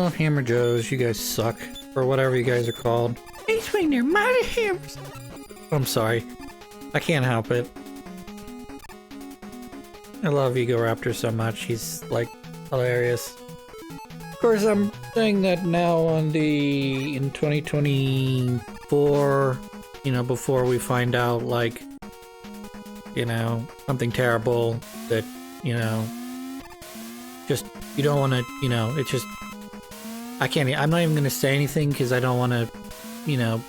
Oh, Hammer Joes, you guys suck. Or whatever you guys are called. He's when they're mighty hammers. I'm sorry. I can't help it. I love Ego Raptor so much. He's, like, hilarious. Of course, I'm saying that now in 2024, you know, before we find out, like, you know, something terrible that, you know, just, you don't want to, you know, it's just, I'm not even going to say anything because I don't want to, you know,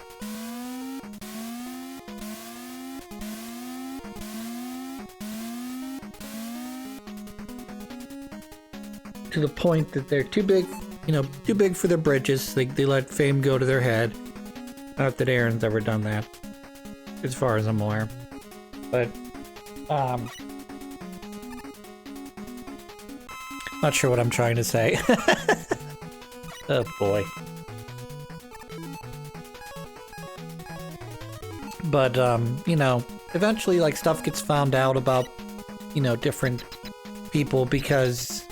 to the point that they're too big, you know, too big for their britches. They let fame go to their head. Not that Aaron's ever done that, as far as I'm aware. But, not sure what I'm trying to say. Oh boy. But, you know, eventually, like, stuff gets found out about, you know, different people because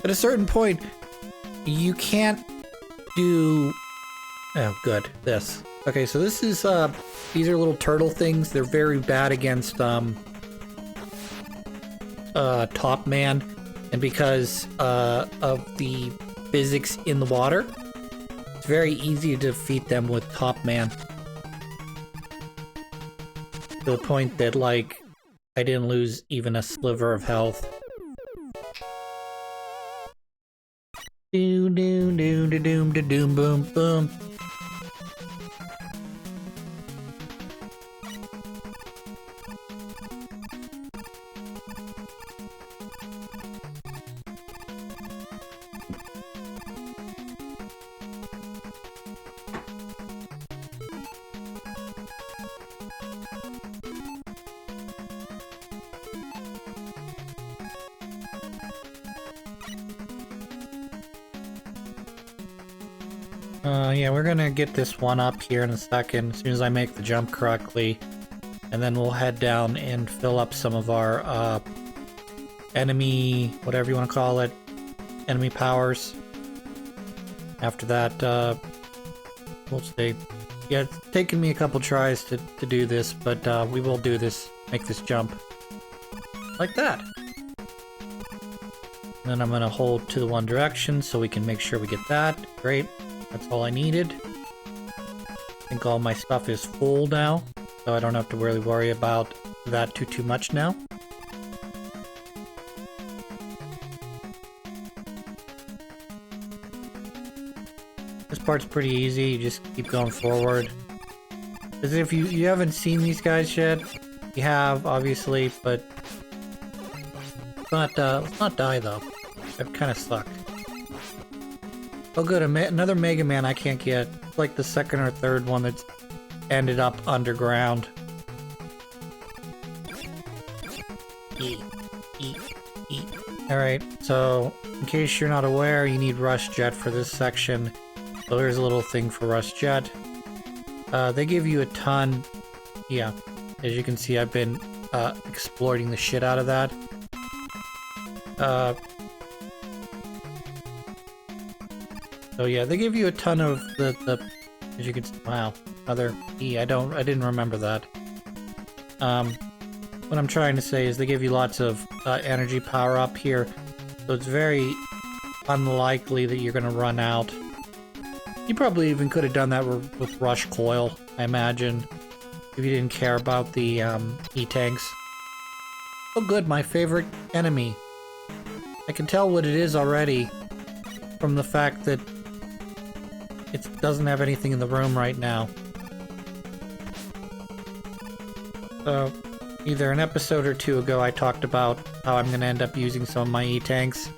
at a certain point, you can't do... Oh, good. This. Okay, so this is, these are little turtle things. They're very bad against, Top Man. And because, of the physics in the water, it's very easy to defeat them with Top Man. To the point that, like, I didn't lose even a sliver of health. Doom doom doom doom doom doom boom boom. Yeah, we're gonna get this one up here in a second, as soon as I make the jump correctly. And then we'll head down and fill up some of our, enemy, whatever you want to call it, enemy powers. After that, we'll stay. Yeah, it's taken me a couple tries to do this, but, we will do this, make this jump. Like that. And then I'm gonna hold to the one direction so we can make sure we get that. Great. That's all I needed. I think all my stuff is full now, so I don't have to really worry about that too much now. This part's pretty easy, you just keep going forward. As if you haven't seen these guys yet, you have, obviously, but let's not die though. That kind of sucked. Oh good, another Mega Man I can't get. It's like the second or third one that's ended up underground. Alright, so in case you're not aware, you need Rush Jet for this section. So there's a little thing for Rush Jet. They give you a ton. Yeah, as you can see, I've been exploiting the shit out of that. So yeah, they give you a ton of the as you can, wow, other E, I didn't remember that. What I'm trying to say is they give you lots of energy power up here, so it's very unlikely that you're gonna run out. You probably even could have done that with Rush Coil, I imagine, if you didn't care about the E-tanks. Oh good, my favorite enemy. I can tell what it is already from the fact that it doesn't have anything in the room right now. So, either an episode or two ago I talked about how I'm gonna end up using some of my E-tanks.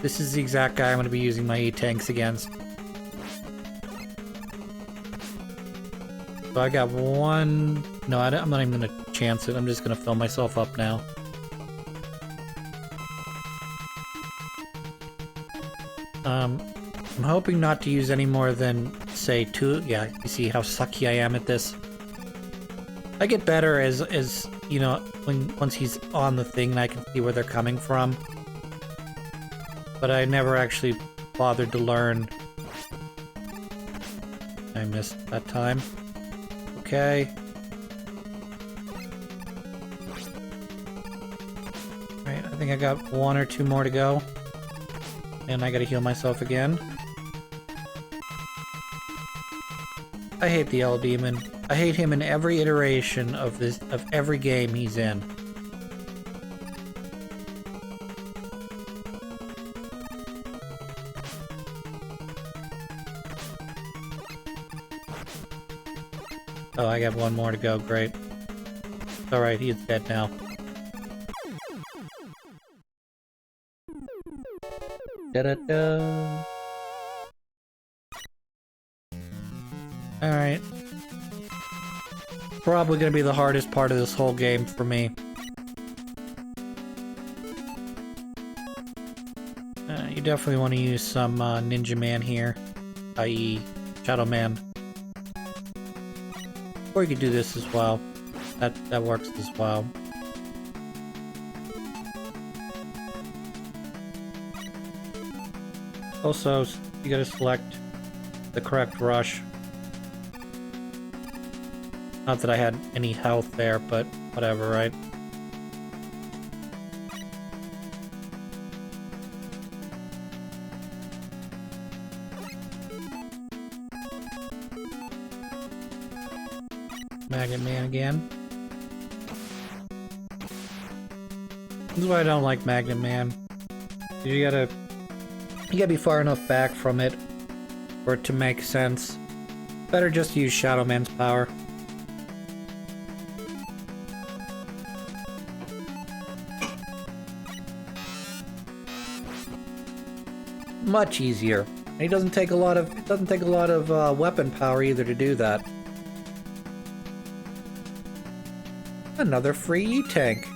This is the exact guy I'm gonna be using my E-tanks against. So I got one... No, I'm not even gonna chance it, I'm just gonna fill myself up now. I'm hoping not to use any more than, say, 2. Yeah, you see how sucky I am at this. I get better as you know, once he's on the thing and I can see where they're coming from. but I never actually bothered to learn. I missed that time. Okay. Right, I think I got 1 or 2 more to go. And I gotta heal myself again. I hate the Yellow Demon. I hate him in every iteration of every game he's in. Oh, I got 1 more to go. Great. Alright, he's dead now. Da-da-da. Alright. Probably gonna be the hardest part of this whole game for me. You definitely want to use some Ninja Man here, i.e. Shadow Man. Or you could do this as well. That works as well. Also, you gotta select the correct rush. Not that I had any health there, but whatever, right? Magnet Man again. This is why I don't like Magnet Man. You gotta be far enough back from it for it to make sense. Better just use Shadow Man's power. Much easier. And it doesn't take a lot of weapon power either to do that. Another free E-Tank.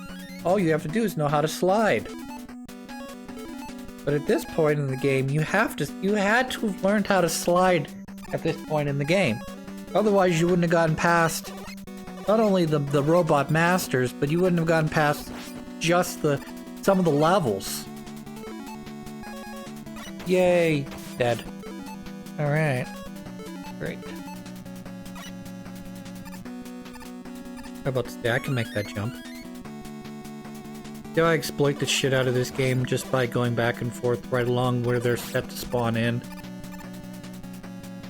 All you have to do is know how to slide. But at this point in the game, you had to have learned how to slide at this point in the game. Otherwise, you wouldn't have gotten past not only the robot masters, but you wouldn't have gotten past just some of the levels. Yay! Dead. Alright. Great. How about today? I can make that jump. Do I exploit the shit out of this game just by going back and forth right along where they're set to spawn in?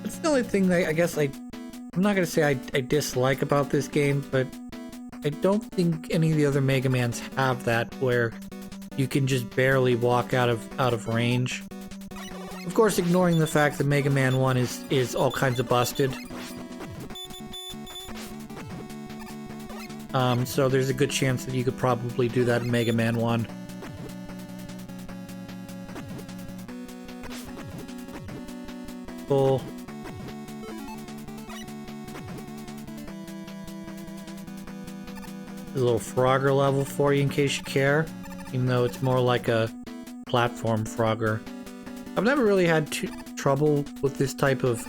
That's the only thing that I guess I'm not gonna say I dislike about this game, but I don't think any of the other Mega Mans have that where you can just barely walk out of range. Of course, ignoring the fact that Mega Man 1 is all kinds of busted. So there's a good chance that you could probably do that in Mega Man 1. Cool. There's a little Frogger level for you in case you care, even though it's more like a platform Frogger. I've never really had trouble with this type of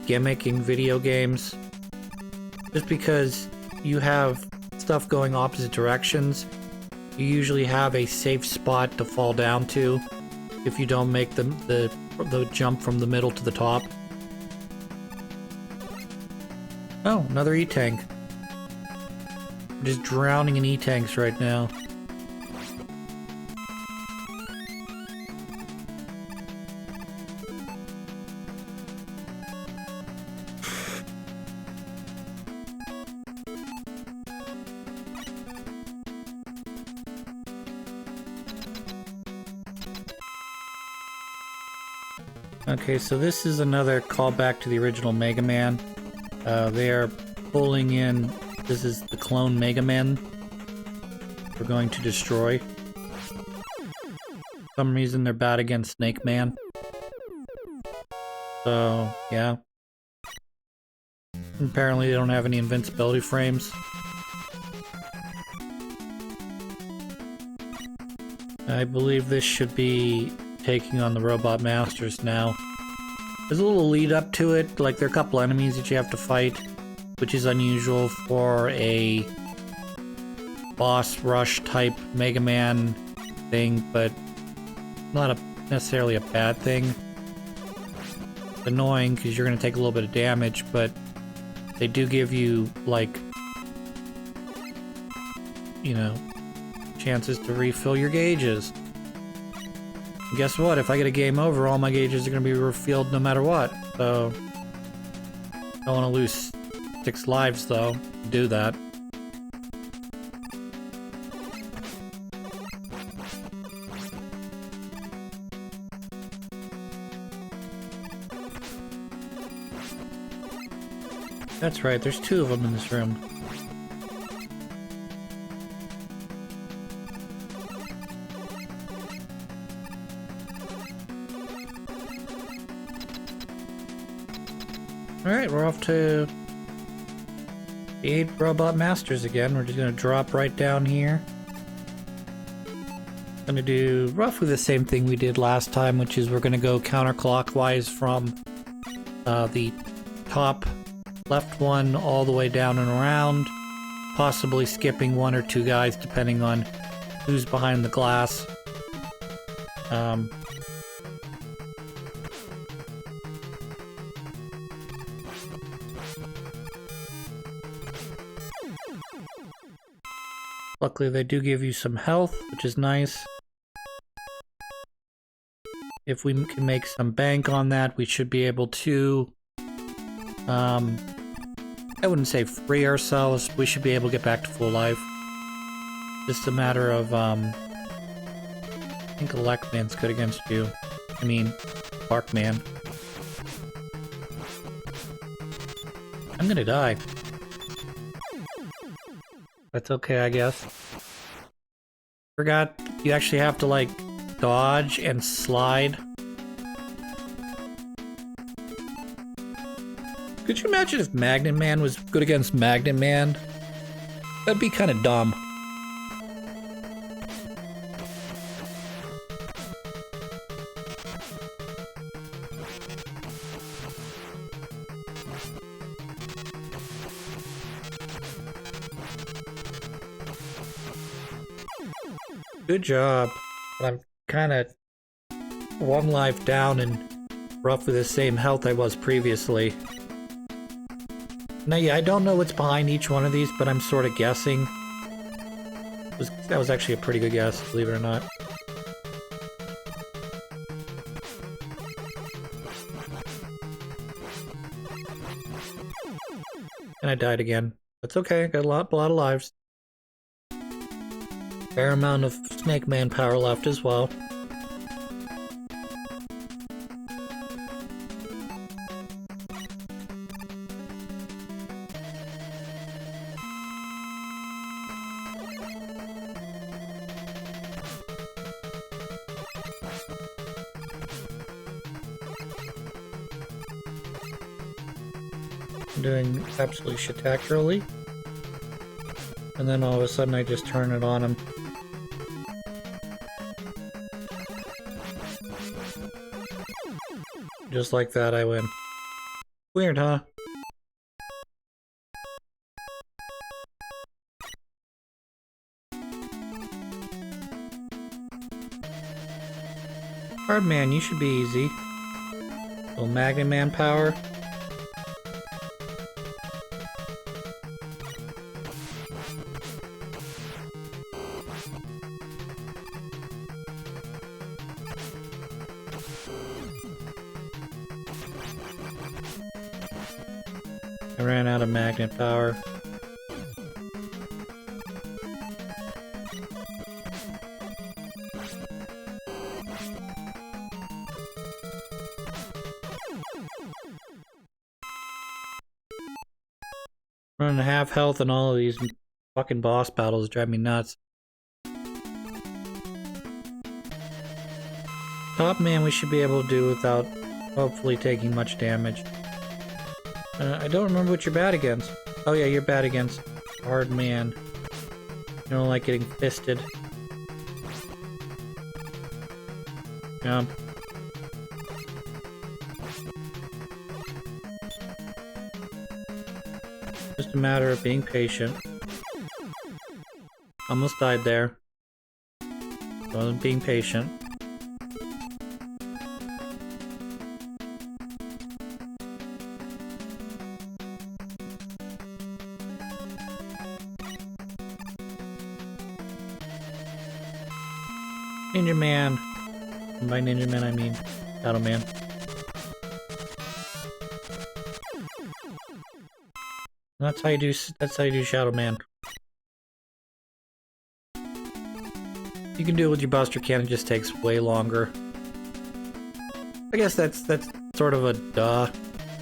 gimmick in video games, just because you have stuff going opposite directions. You usually have a safe spot to fall down to if you don't make the jump from the middle to the top. Oh, another E-Tank. I'm just drowning in E-Tanks right now. Okay, so this is another callback to the original Mega Man. They are pulling in... This is the clone Mega Man we're going to destroy. For some reason they're bad against Snake Man. So, yeah. Apparently they don't have any invincibility frames. I believe this should be taking on the Robot Masters now. There's a little lead up to it, like there are a couple enemies that you have to fight, which is unusual for a boss rush type Mega Man thing, but not necessarily a bad thing. It's annoying because you're going to take a little bit of damage, but they do give you, like, you know, chances to refill your gauges. And guess what? If I get a game over, all my gauges are going to be refilled no matter what. So, I don't want to lose 6 lives, though, to do that. That's right, there's 2 of them in this room. Alright, we're off to the 8 Robot Masters again. We're just gonna drop right down here. Gonna do roughly the same thing we did last time, which is we're gonna go counterclockwise from the top left one all the way down and around, possibly skipping 1 or 2 guys depending on who's behind the glass. Luckily they do give you some health, which is nice. If we can make some bank on that, we should be able to I wouldn't say free ourselves. We should be able to get back to full life. Just a matter of, I think Electman's good against you. I mean, Barkman. I'm gonna die. That's okay, I guess. Forgot you actually have to, like, dodge and slide. Could you imagine if Magnet Man was good against Magnet Man? That'd be kind of dumb. Good job. I'm kind of 1 life down and roughly the same health I was previously. Now, yeah, I don't know what's behind each one of these, but I'm sort of guessing. That was actually a pretty good guess, believe it or not. And I died again. That's okay, I got a lot of lives. Fair amount of Snake Man power left as well. Doing absolutely spectacularly, and then all of a sudden I just turn it on him. Just like that I win. Weird, huh? Hard Man, you should be easy. Little Magnet Man power. I ran out of magnet power. Running half health in all of these fucking boss battles drive me nuts. Top Man we should be able to do without hopefully taking much damage. I don't remember what you're bad against. Oh yeah, you're bad against Hard Man. You don't like getting fisted. Jump. Just a matter of being patient. Almost died there. Wasn't being patient. Ninja Man. And by Ninja Man, I mean Shadow Man. That's how you do. That's how you do Shadow Man. You can do it with your Buster Cannon. It just takes way longer. I guess that's sort of a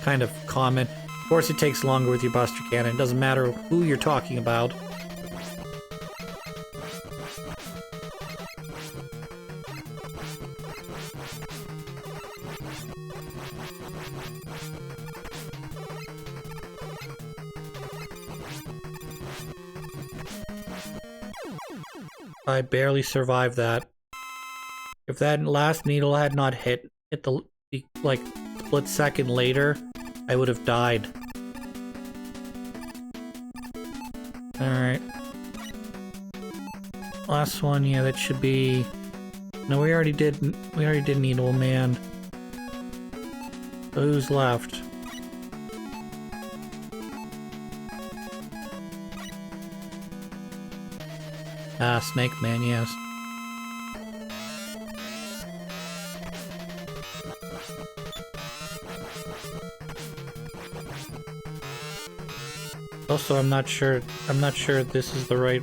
kind of common. Of course, it takes longer with your Buster Cannon. It doesn't matter who you're talking about. I barely survived that. If that last needle had not hit the like split second later, I would have died. Alright. Last one, yeah, that should be... No, we already did Needle Man. So who's left? Ah, Snake Man, yes. Also, I'm not sure this is the right...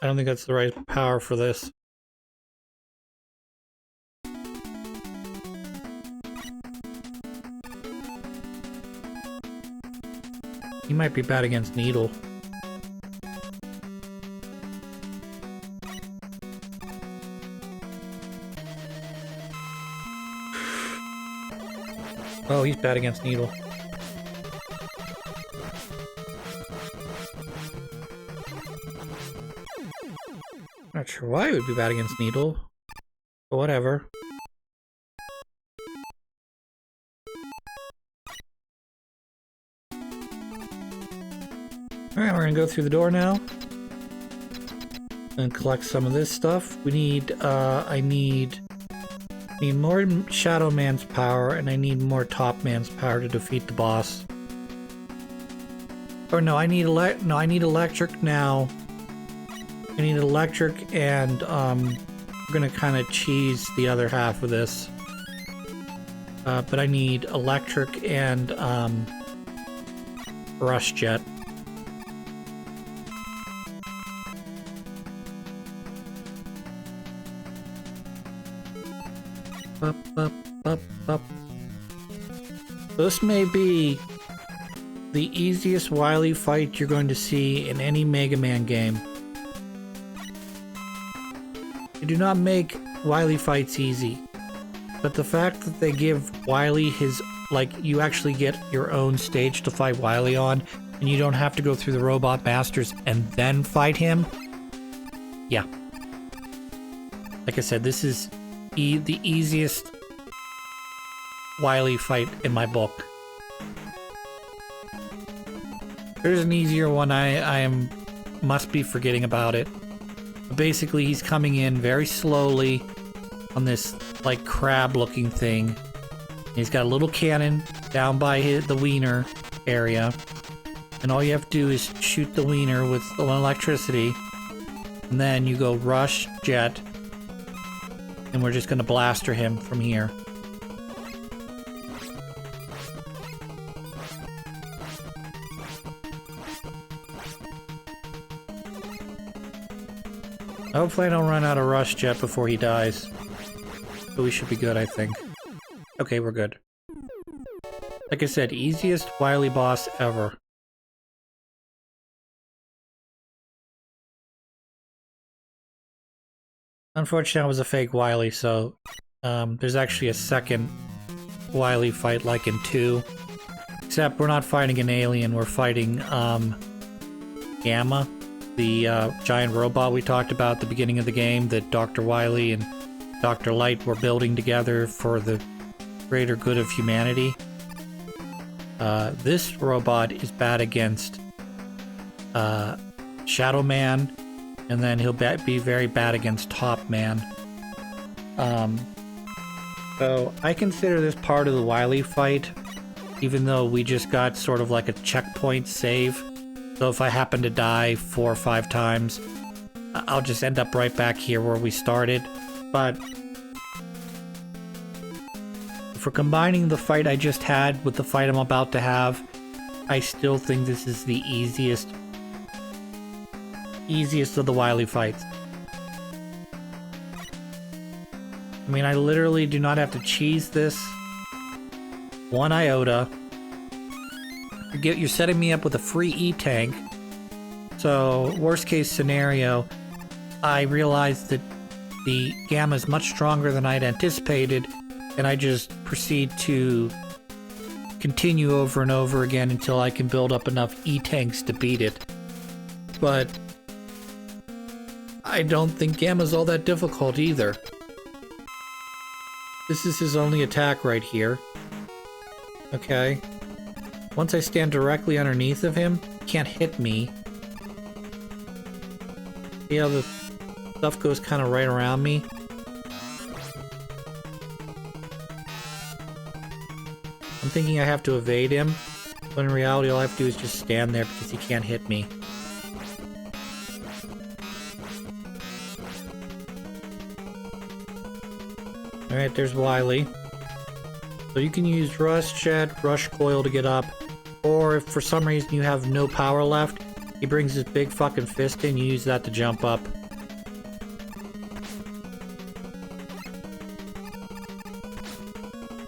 I don't think that's the right power for this. He might be bad against Needle. Oh, he's bad against Needle. Not sure why he would be bad against Needle, but whatever. Alright, we're gonna go through the door now and collect some of this stuff. We need, I need more Shadow Man's power, and I need more Top Man's power to defeat the boss. Or no, I need electric now. I need electric, and we're gonna kind of cheese the other half of this. But I need electric and Rush Jet. Up, up, up, up. This may be the easiest Wily fight you're going to see in any Mega Man game. They do not make Wily fights easy, but the fact that they give Wily his, like, you actually get your own stage to fight Wily on, and you don't have to go through the Robot Masters and then fight him. Yeah. Like I said, this is the easiest Wily fight in my book. There's an easier one. I must be forgetting about it. But basically, he's coming in very slowly on this like crab-looking thing. He's got a little cannon down by the wiener area, and all you have to do is shoot the wiener with electricity, and then you go Rush Jet. And we're just gonna blaster him from here. Hopefully I don't run out of Rush Jet before he dies. But we should be good, I think. Okay, we're good. Like I said, easiest Wily boss ever. Unfortunately, I was a fake Wily, so there's actually a second Wily fight like in 2. Except we're not fighting an alien, we're fighting Gamma, the giant robot we talked about at the beginning of the game that Dr. Wily and Dr. Light were building together for the greater good of humanity. This robot is bad against Shadow Man, and then he'll be very bad against Top Man. So I consider this part of the Wily fight, even though we just got sort of like a checkpoint save. So if I happen to die 4 or 5 times, I'll just end up right back here where we started. but for combining the fight I just had with the fight I'm about to have, I still think this is the easiest of the Wily fights. I mean, I literally do not have to cheese this one iota. You're setting me up with a free E-Tank. So, worst case scenario, I realized that the Gamma is much stronger than I'd anticipated, and I just proceed to continue over and over again until I can build up enough E-Tanks to beat it. But I don't think Gamma's all that difficult either. This is his only attack right here. Okay. Once I stand directly underneath of him, he can't hit me. See how the stuff goes kind of right around me? I'm thinking I have to evade him, but in reality all I have to do is just stand there because he can't hit me. Alright, there's Wily. So you can use Rush Jet, Rush Coil to get up, or if for some reason you have no power left, he brings his big fucking fist in, you use that to jump up.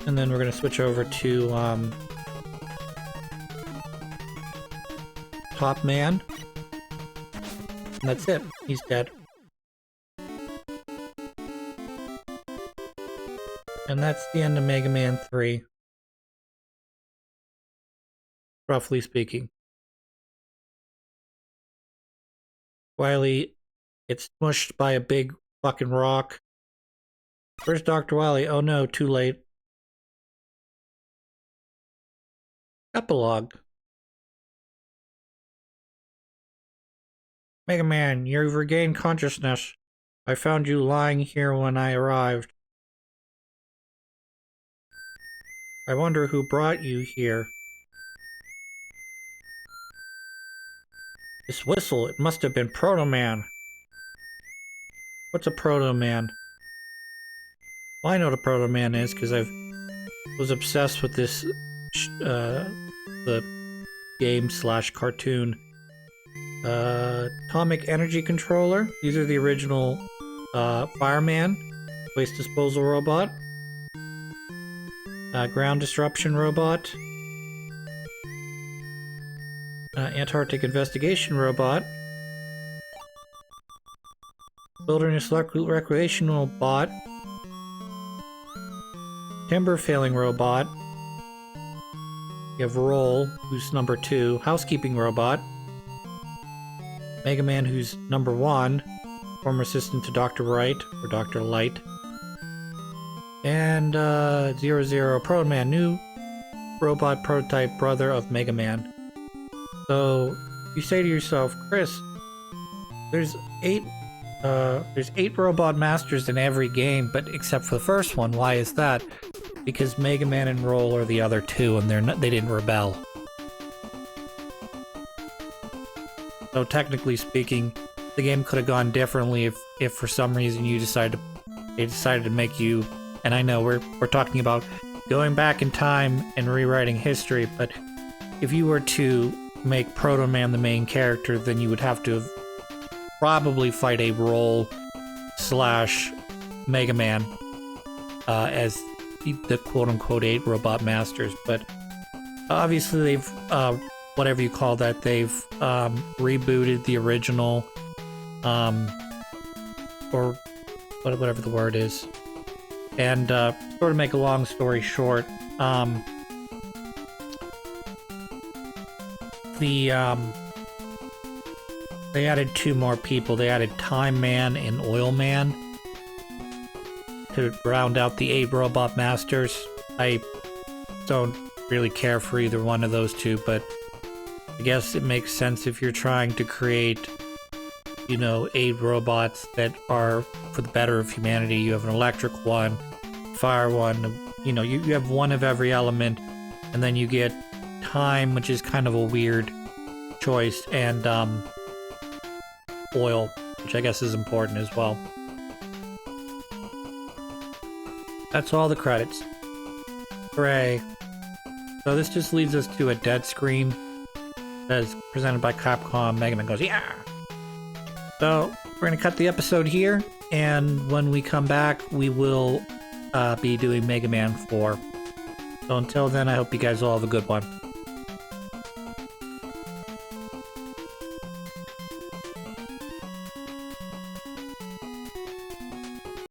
And then we're gonna switch over to, Top Man. And that's it. He's dead. And that's the end of Mega Man 3. Roughly speaking. Wily gets smushed by a big fucking rock. Where's Dr. Wily? Oh no, too late. Epilogue. Mega Man, you've regained consciousness. I found you lying here when I arrived. I wonder who brought you here. This whistle, it must have been Proto Man. What's a Proto Man? Well, I know what a Proto Man is because I was obsessed with this, the game / cartoon. Atomic Energy Controller. These are the original Fireman, Waste Disposal Robot. Ground Disruption Robot. Antarctic Investigation Robot. Wilderness Recreational Bot. Timber Failing Robot. You have Roll, who's number 2. Housekeeping Robot. Mega Man, who's number 1. Former assistant to Dr. Wright, or Dr. Light. And 00 Proto Man, new robot prototype brother of Mega Man. So you say to yourself, Chris, there's 8 robot masters in every game, but except for the first one. Why is that? Because Mega Man and Roll are the other 2, and they didn't rebel. So technically speaking, the game could have gone differently if for some reason they decided to make you. And I know we're talking about going back in time and rewriting history, but if you were to make Proto Man the main character, then you would have to probably fight a Roll / Mega Man as the quote-unquote 8 robot masters. But obviously they've, whatever you call that, they've rebooted the original, or whatever the word is. And sort of make a long story short, they added 2 more people. They added Time Man and Oil Man to round out the 8 robot masters. I don't really care for either one of those 2, but I guess it makes sense if you're trying to create, 8 robots that are for the better of humanity. You have an electric one, fire one, you have one of every element, and then you get Time, which is kind of a weird choice, and Oil, which I guess is important as well. That's all the credits. Hooray. So this just leads us to a dead screen. As presented by Capcom, Mega Man goes, yeah! So, we're going to cut the episode here, and when we come back, we will be doing Mega Man 4. So until then, I hope you guys all have a good one.